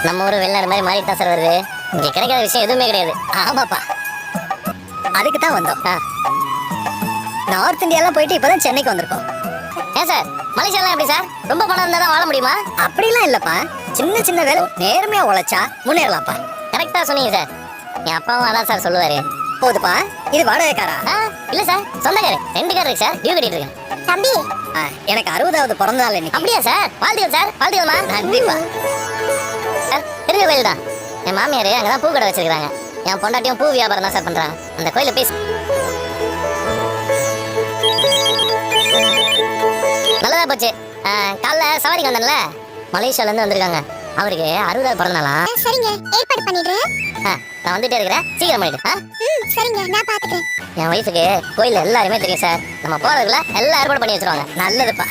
நம்ம ஊர் வெளிநாடு மாதிரி மாறிட்டு தான் சார் வருது. இங்க கிடைக்காத விஷயம் எதுவுமே கிடையாது. ஆமாப்பா, அதுக்கு தான் வந்தோம். நார்த் இந்தியாலாம் போயிட்டு இப்பதான் சென்னைக்கு வந்திருக்கோம். ஏன் சார் மலேசியாலாம் எப்படி சார்? ரொம்ப பணம் இருந்தா தான் வாழ முடியுமா? அப்படிலாம் இல்லப்பா, சின்ன சின்ன வேலை நேர்மையா உழைச்சா முன்னேறலாம்ப்பா. கரெக்டா சொன்னீங்க சார். என் அப்பாவும் அதான் சார் சொல்லுவாரு. போதுப்பா, இது வாடகைக்காரா? இல்ல சார், சொந்தக்காரு. 2 கார் இருக்கு சார், டியூ கட்டிட்டு இருக்கேன். தம்பி, எனக்கு 60வது பிறந்த நாள் இன்னைக்கு. அப்படியா சார்? வாழ்த்துக்கள் சார். வாழ்த்துக்கள்மா. நன்றிப்பா. சார் தெரிஞ்ச கோயில் தான். என் மாமியார் அங்கதான் பூ கடை வச்சிருக்காங்க. என் பொண்டாட்டியும் பூ வியாபாரம் தான் சார் பண்றாங்க. அந்த கோயில பேசி நல்லதா போச்சு. காலைல சவாரிக்கு வந்தேன்ல, மலேசியால இருந்து வந்திருக்காங்க. அவருக்கு 60வது பிறந்த நாளா? சரிங்க, ஏற்பாடு பண்ணிடுறேன். நான் வந்துட்டே இருக்கிறேன், சீக்கிரம் பண்ணிட்டு. சரிங்க, நான் பாத்துக்கிறேன். என் வயசுக்கு கோயில் எல்லாருமே தெரியும் சார். நம்ம போறதுக்குள்ள எல்லாம் ஏற்பாடு பண்ணி வச்சிருவாங்க. நல்லதுப்பா.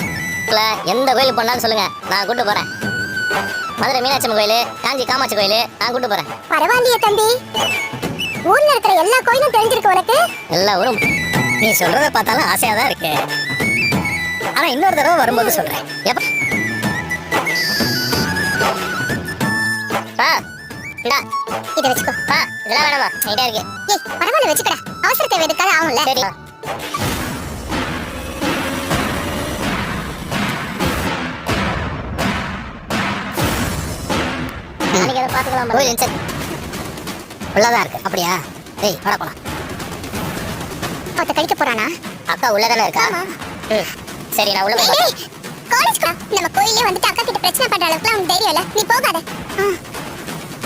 எந்த கோயிலுக்கு போனாலும் சொல்லுங்க, நான் கூட்டு போறேன். மதுரை மீனாட்சி அம்மன் கோயில், காஞ்சி காமாட்சி கோயில், நான் கூட்டு போறேன். பரவாயில்லையே தம்பி, ஊர்ல இருக்கிற எல்லா கோயிலும் தெரிஞ்சிருக்கு உனக்கு. எல்லா ஊரும் நீ சொல்றத பார்த்தாலும் ஆசையா தான் இருக்கு. ஆனா இன்னொரு தடவை வரும்போது சொல்றேன். எப்ப இத வச்சுக்கோ. இதெல்லாம் வேணாமா? என்கிட்ட இருக்கு. ஏய், பரவாயில்ல வச்சுக்கடா. அவசரத்தை வெதுக்காத ஆகும்ல. சரி. நாளைக்கு அதை பார்த்துக்கலாம். கோயில் சரி உள்ளதான் இருக்கு. அப்படியா? ஏய், வாடா போலாம். ஒருத்த கழிக்க போறானா? அக்கா உள்ளதானே இருக்கா? சரி, நான் உள்ள போய் ஏய், காலேஜ் நம்ம கோயிலே வந்துட்டு அக்கா கிட்ட பிரச்சனை பண்ற அளவுக்கு உனக்கு தைரியம் இல்ல. நீ போகாத.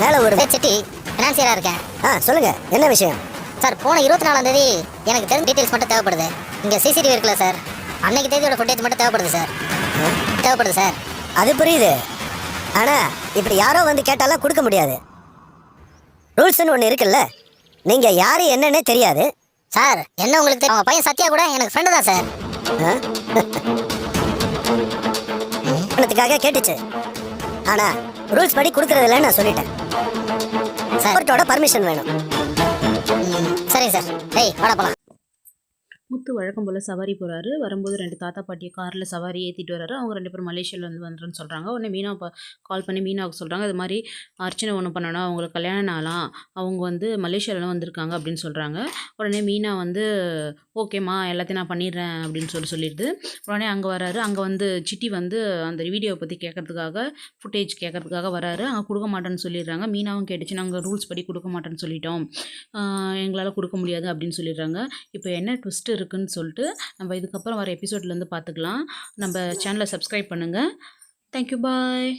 மேல ஒரு சிட்டி ஃபினான்சியரா இருக்கேன். சொல்லுங்க, என்ன விஷயம்? சார், போன 24ஆம் தேதி எனக்கு தெரிஞ்ச டீடைல்ஸ் மட்டும் தேவைப்படுது. இங்க சிசிடிவி இருக்குல்ல சார், அன்னைக்கு தேதியோட ஃபுட்டேஜ் மட்டும் தேவைப்படுது சார். தேவைப்படுது சார். அது புரியுது. ஆனா இப்படி யாரோ வந்து கேட்டாலும் கொடுக்க முடியாது. ரூல்ஸ்னு ஒன்று இருக்குல்ல. நீங்க யாரு என்னன்னே தெரியாது. சார், என்ன உங்களுக்கு தெரியும்? அவங்க பையன் சத்யா கூட எனக்கு ஃப்ரெண்டு தான் சார். பணத்துக்காக கேட்டுச்சு. ஆனா ரூல்ஸ் படி கொடுக்கறது இல்லைன்னு நான் சொல்லிட்டேன். கோர்ட்டோட பர்மிஷன் வேணும். சரிங்க சார். ஏய், வாடா போலாம். முத்து வழக்கம் போல் சவாரி போகிறாரு. வரும்போது 2 தாத்தா பாட்டியை காரில் சவாரி ஏற்றிட்டு வர்றாரு. அவங்க 2 பேரும் மலேசியாவில் வந்துடுறேன்னு சொல்கிறாங்க. உடனே மீனா கால் பண்ணி மீனாவுக்கு சொல்கிறாங்க, இது மாதிரி அர்ச்சனை ஒன்று பண்ணணும், அவங்களுக்கு கல்யாணம் நாளாம், அவங்க வந்து மலேசியாவிலாம் வந்திருக்காங்க அப்படின்னு சொல்கிறாங்க. உடனே மீனா வந்து ஓகேம்மா, எல்லாத்தையும் நான் பண்ணிடுறேன் அப்படின்னு சொல்லிடுது. உடனே அங்கே வராரு. அங்கே வந்து சிட்டி வந்து அந்த வீடியோவை பற்றி கேட்கறதுக்காக, ஃபுட்டேஜ் கேட்கறதுக்காக வராரு. அங்கே கொடுக்க மாட்டேன்னு சொல்லிடுறாங்க. மீனாவும் கேட்டுச்சு, நாங்கள் ரூல்ஸ் படி கொடுக்க மாட்டேன்னு சொல்லிட்டோம், எங்களால் கொடுக்க முடியாது அப்படின்னு சொல்லிடுறாங்க. இப்போ என்ன ட்விஸ்ட் இருக்குன்னு சொல்லிட்டு நம்ம இதுக்கப்புறம் வர எபிசோட்லேருந்து பார்த்துக்கலாம். நம்ம சேனலை சப்ஸ்கிரைப் பண்ணுங்கள். தேங்க்யூ, பாய்.